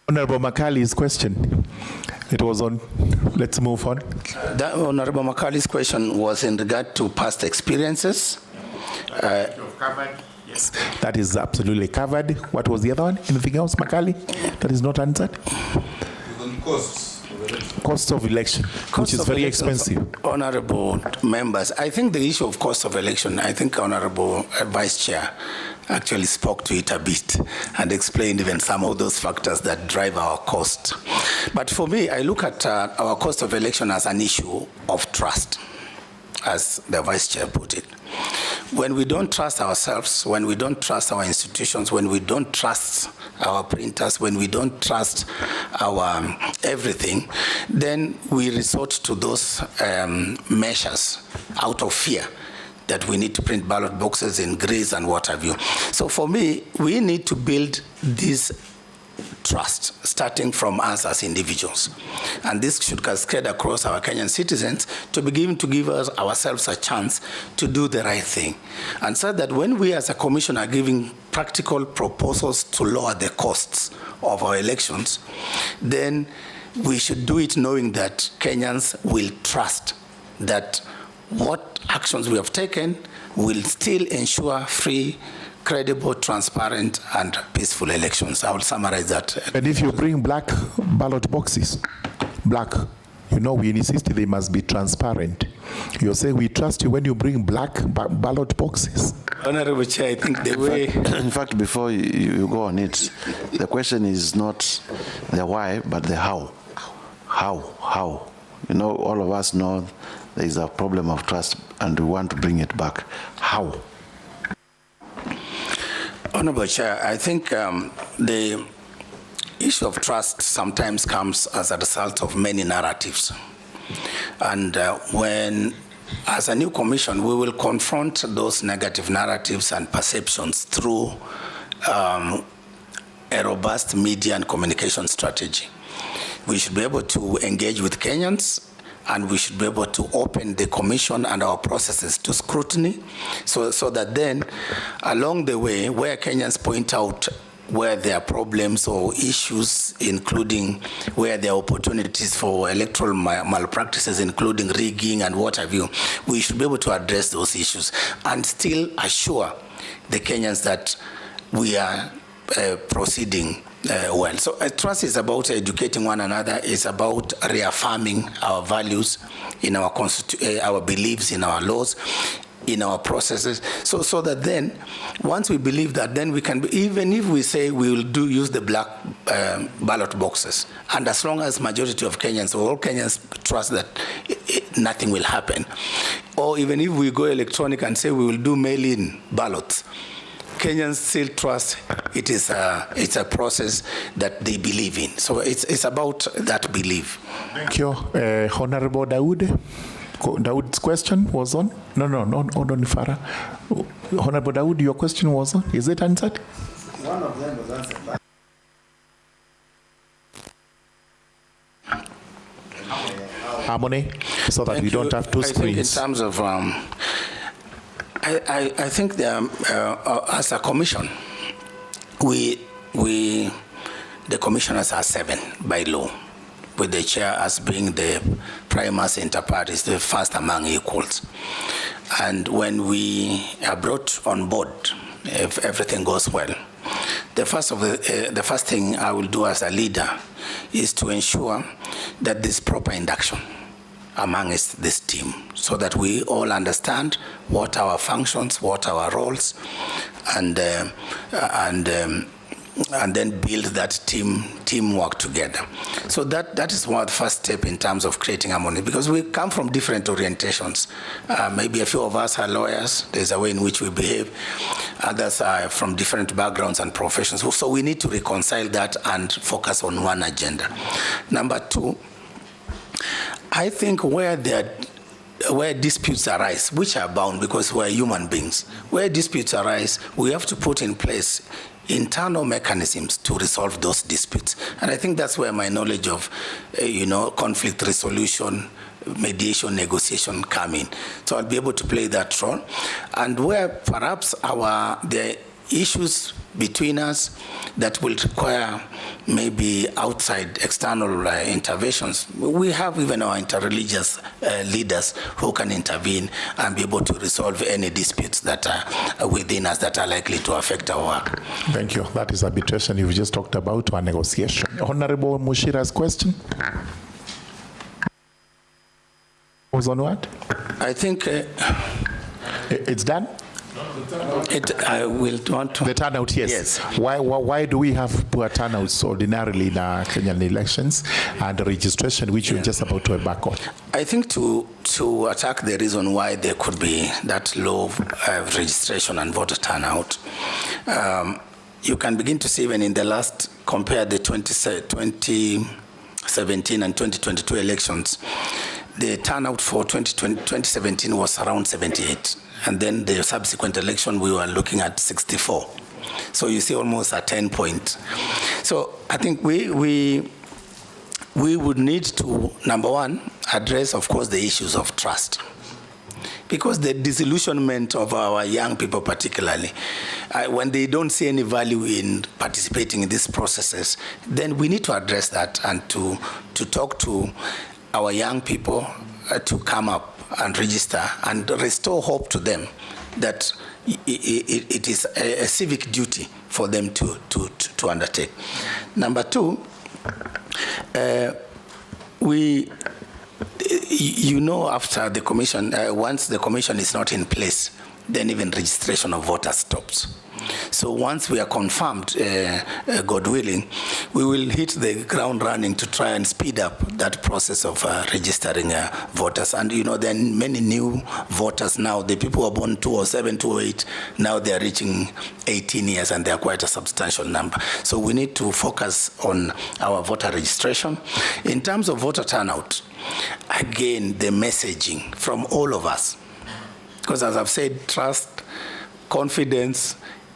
Honorable Makali's question. It was on. Let's move on. That Honorable Makali's question was in regard to past experiences. Yes, that is absolutely covered. What was the other one? Anything else, Makali, that is not answered? Cost of election, which is very expensive. Honorable members, I think the issue of cost of election, I think Honorable Vice Chair actually spoke to it a bit and explained even some of those factors that drive our cost. But for me, I look at our cost of election as an issue of trust, as the Vice Chair put it. When we don't trust ourselves, when we don't trust our institutions, when we don't trust our printers, when we don't trust our everything, then we resort to those measures out of fear that we need to print ballot boxes in grease and what have you. So for me, we need to build this trust, starting from us as individuals. And this should cascade across our Kenyan citizens to begin to give us ourselves a chance to do the right thing. And so that when we as a commission are giving practical proposals to lower the costs of our elections, then we should do it knowing that Kenyans will trust that what actions we have taken will still ensure free, credible, transparent, and peaceful elections. I will summarize that. And if you bring black ballot boxes, black, you know, we insist they must be transparent. You're saying we trust you when you bring black ballot boxes. Honorable Chair, I think the way... In fact, before you go on it, the question is not the why, but the how. How? You know, all of us know there is a problem of trust and we want to bring it back. How? Honorable Chair, I think the issue of trust sometimes comes as a result of many narratives. And when, as a new commission, we will confront those negative narratives and perceptions through a robust media and communication strategy. We should be able to engage with Kenyans, and we should be able to open the commission and our processes to scrutiny so that then along the way where Kenyans point out where there are problems or issues, including where there are opportunities for electoral malpractices, including rigging and what have you, we should be able to address those issues and still assure the Kenyans that we are proceeding well. So trust is about educating one another, it's about reaffirming our values in our our beliefs in our laws, in our processes, so that then once we believe that, then we can, even if we say we will use the black ballot boxes, and as long as majority of Kenyans or all Kenyans trust that nothing will happen, or even if we go electronic and say we will do mail-in ballots, Kenyans still trust it is it's a process that they believe in. So it's about that belief. Thank you. Honorable Dawood. Dawood's question was on? No, Farah. Honorable Dawood, your question was on? Is it answered? One of them was answered. Harmony, so that we don't have two screens. I think in terms of I think as a commission, the commissioners are 7 by law, with the chair as being the primus inter pares, the first among equals. And when we are brought on board, if everything goes well, the first thing I will do as a leader is to ensure that there's proper induction amongst this team, so that we all understand what our functions, what our roles, and then build that teamwork together. So that is one of the first step in terms of creating harmony, because we come from different orientations. Maybe a few of us are lawyers. There's a way in which we behave. Others are from different backgrounds and professions. So we need to reconcile that and focus on one agenda. Number 2, I think where disputes arise, which are bound because we're human beings, where disputes arise, we have to put in place internal mechanisms to resolve those disputes. And I think that's where my knowledge of, conflict resolution, mediation, negotiation come in. So I'll be able to play that role. And where perhaps the issues between us that will require maybe outside external interventions, we have even our interreligious leaders who can intervene and be able to resolve any disputes that are within us that are likely to affect our work. Thank you. That is arbitration you've just talked about, or negotiation. Honorable Mushira's question was on what? I think It's done? I will want to. The turnout, yes. Yes. Why do we have poor turnouts ordinarily in our Kenyan elections and the registration, which you're just about to embark on? I think to attack the reason why there could be that low registration and voter turnout, you can begin to see even in the last, compare the 2017 and 2022 elections, the turnout for 2017 was around 78. And then the subsequent election, we were looking at 64. So you see almost a 10-point. So I think we would need to, number one, address, of course, the issues of trust. Because the disillusionment of our young people particularly, when they don't see any value in participating in these processes, then we need to address that and to talk to our young people to come up and register and restore hope to them that it is a civic duty for them to undertake. Number two, after the commission, once the commission is not in place, then even registration of voters stops. So once we are confirmed, God willing, we will hit the ground running to try and speed up that process of registering voters. And there are many new voters now. The people who are born 2007, 2008, now they are reaching 18 years and they are quite a substantial number. So we need to focus on our voter registration. In terms of voter turnout, again, the messaging from all of us. Because as I've said, trust, confidence,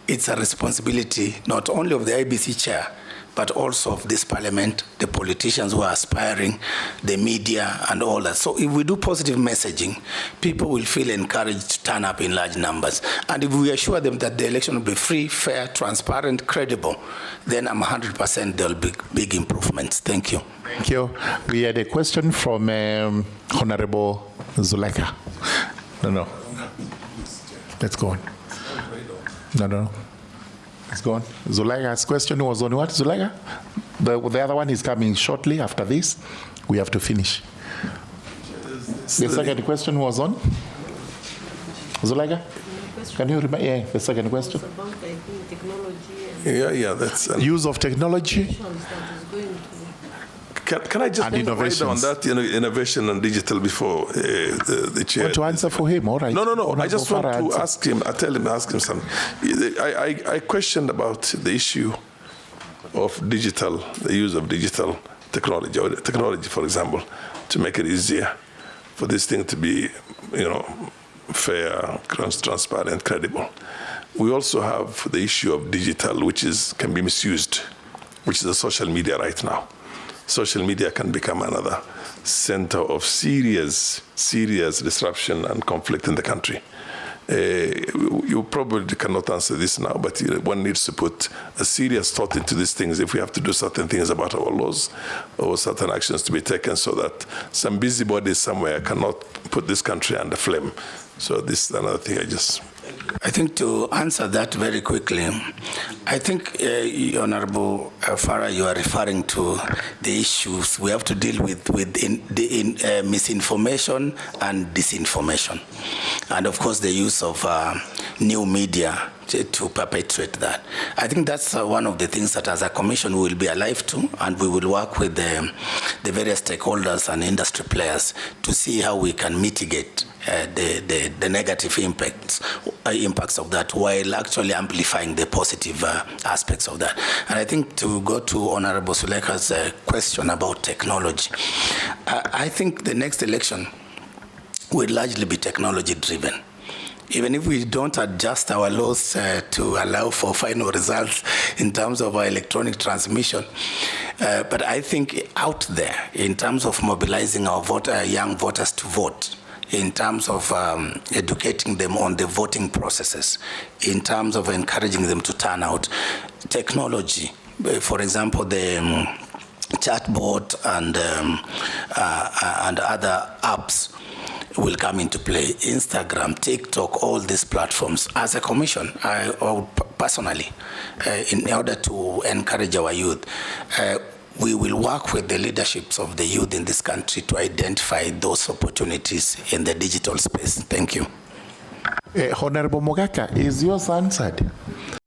it's a responsibility not only of the IEBC chair, but also of this parliament, the politicians who are aspiring, the media, and all that. So if we do positive messaging, people will feel encouraged to turn up in large numbers. And if we assure them that the election will be free, fair, transparent, credible, then I'm 100% there will be big improvements. Thank you. Thank you. We had a question from Honorable Zuleika. No. Let's go on. No. Let's go on. Zuleika's question was on what, Zuleika? The other one is coming shortly after this. We have to finish. The second question was on? Zuleika? Can you remember? Yeah, the second question. About, I think, technology. Yeah, that's... use of technology. Can I just write on that innovation and digital before the chair? Want to answer for him? All right. No. I just want to ask him, ask him something. I questioned about the issue of digital, the use of digital technology, or technology, for example, to make it easier for this thing to be, fair, transparent, credible. We also have the issue of digital, which can be misused, which is the social media right now. Social media can become another center of serious disruption and conflict in the country. You probably cannot answer this now, but one needs to put a serious thought into these things if we have to do certain things about our laws or certain actions to be taken so that some busybodies somewhere cannot put this country under flame. So this is another thing I think to answer that very quickly, I think, Honorable Farah, you are referring to the issues we have to deal with misinformation and disinformation. And of course, the use of new media to perpetuate that. I think that's one of the things that as a commission we will be alive to, and we will work with the various stakeholders and industry players to see how we can mitigate the negative impacts of that while actually amplifying the positive aspects of that. And I think to go to Honorable Zuleika's question about technology, I think the next election will largely be technology driven. Even if we don't adjust our laws to allow for final results in terms of our electronic transmission. But I think out there, in terms of mobilizing our young voters to vote, in terms of educating them on the voting processes, in terms of encouraging them to turn out. Technology, for example, the chatbot and other apps will come into play. Instagram, TikTok, all these platforms. As a commission, I would personally, in order to encourage our youth, we will work with the leaderships of the youth in this country to identify those opportunities in the digital space. Thank you. Honorable Mogaka, is yours answered?